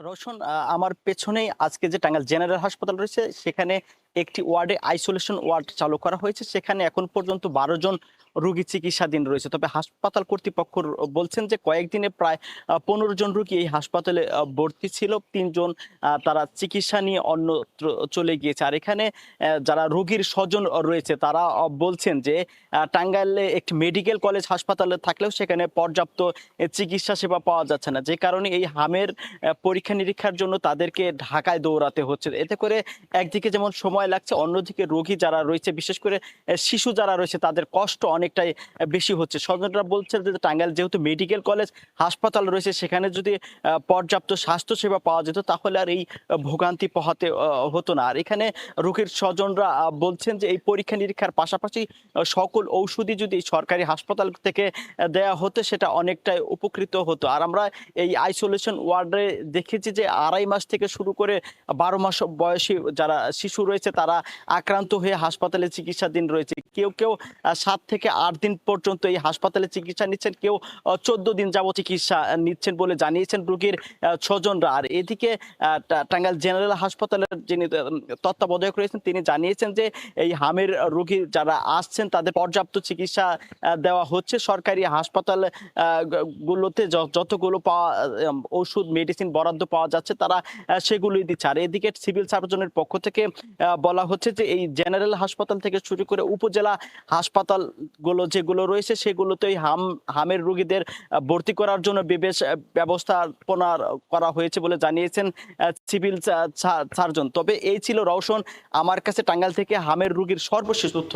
রওশন, আমার পেছনেই আজকে যে টাঙ্গাইল জেনারেল হাসপাতাল রয়েছে সেখানে একটি ওয়ার্ডে আইসোলেশন ওয়ার্ড চালু করা হয়েছে। সেখানে এখন পর্যন্ত ১২ জন রোগী চিকিৎসাধীন রয়েছে। তবে হাসপাতাল কর্তৃপক্ষ বলছেন যে কয়েকদিনে প্রায় ১৫ জন রোগী এই হাসপাতালে ভর্তি ছিল। ৩ জন তারা চিকিৎসা নিয়ে অন্যত্র চলে গিয়েছে। আর এখানে যারা রোগীর স্বজন রয়েছে তারা বলছেন যে টাঙ্গাইলে একটি মেডিকেল কলেজ হাসপাতালে থাকলেও সেখানে পর্যাপ্ত চিকিৎসা সেবা পাওয়া যাচ্ছে না। যে কারণে এই হামের পরীক্ষা নিরীক্ষার জন্য তাদেরকে ঢাকায় দৌড়াতে হচ্ছে। এতে করে একদিকে যেমন সময় লাগছে, অন্যদিকে রোগী যারা রয়েছে বিশেষ করে শিশু যারা রয়েছে তাদের কষ্ট অনেকটাই বেশি হচ্ছে। স্বজনরা বলছে যে টাঙ্গাইল যেহেতু মেডিকেল কলেজ হাসপাতাল রয়েছে সেখানে যদি পর্যাপ্ত স্বাস্থ্য সেবা পাওয়া যেত তাহলে আর এই ভোগান্তি পোহাতে হতো না। আর এখানে রোগীর স্বজনরা বলছেন যে এই পরীক্ষা নিরীক্ষার পাশাপাশি সকল ঔষধি যদি সরকারি হাসপাতাল থেকে দেয়া হতো সেটা অনেকটাই উপকৃত হতো। আর আমরা এই আইসোলেশন ওয়ার্ডে দেখেছি যে ২.৫ মাস থেকে শুরু করে ১২ মাস বয়সী যারা শিশু রয়েছে তারা আক্রান্ত হয়ে হাসপাতালে চিকিৎসাধীন রয়েছে। কেউ কেউ ৭ থেকে ৮ দিন পর্যন্ত এই হাসপাতালে চিকিৎসা নিচ্ছেন, কেউ ১৪ দিন যাবত চিকিৎসা নিচ্ছেন বলে জানিয়েছেন রোগীর স্বজনরা। আর এদিকে টাঙ্গাইল জেনারেল হাসপাতালের যিনি তত্ত্বাবধায়ক রয়েছেন তিনি জানিয়েছেন যে এই হামের রোগী যারা আসছেন তাদের পর্যাপ্ত চিকিৎসা দেওয়া হচ্ছে। সরকারি হাসপাতাল গুলোতে যতগুলো পাওয়া ওষুধ মেডিসিন বরাদ্দ পাওয়া যাচ্ছে তারা সেগুলোই দিচ্ছে। আর এদিকে সিভিল সার্জনের পক্ষ থেকে বলা হচ্ছে যে এই জেনারেল হাসপাতাল থেকে শুরু করে উপজেলা হাসপাতাল গুলো যেগুলো রয়েছে সেগুলোতেই হামের রোগীদের ভর্তি করার জন্য বিশেষ ব্যবস্থাপনা করা হয়েছে বলে জানিয়েছেন সিভিল সার্জন। তবে এই ছিল রওশন আমার কাছে টাঙ্গাইল থেকে হামের রোগীর সর্বশেষ তথ্য।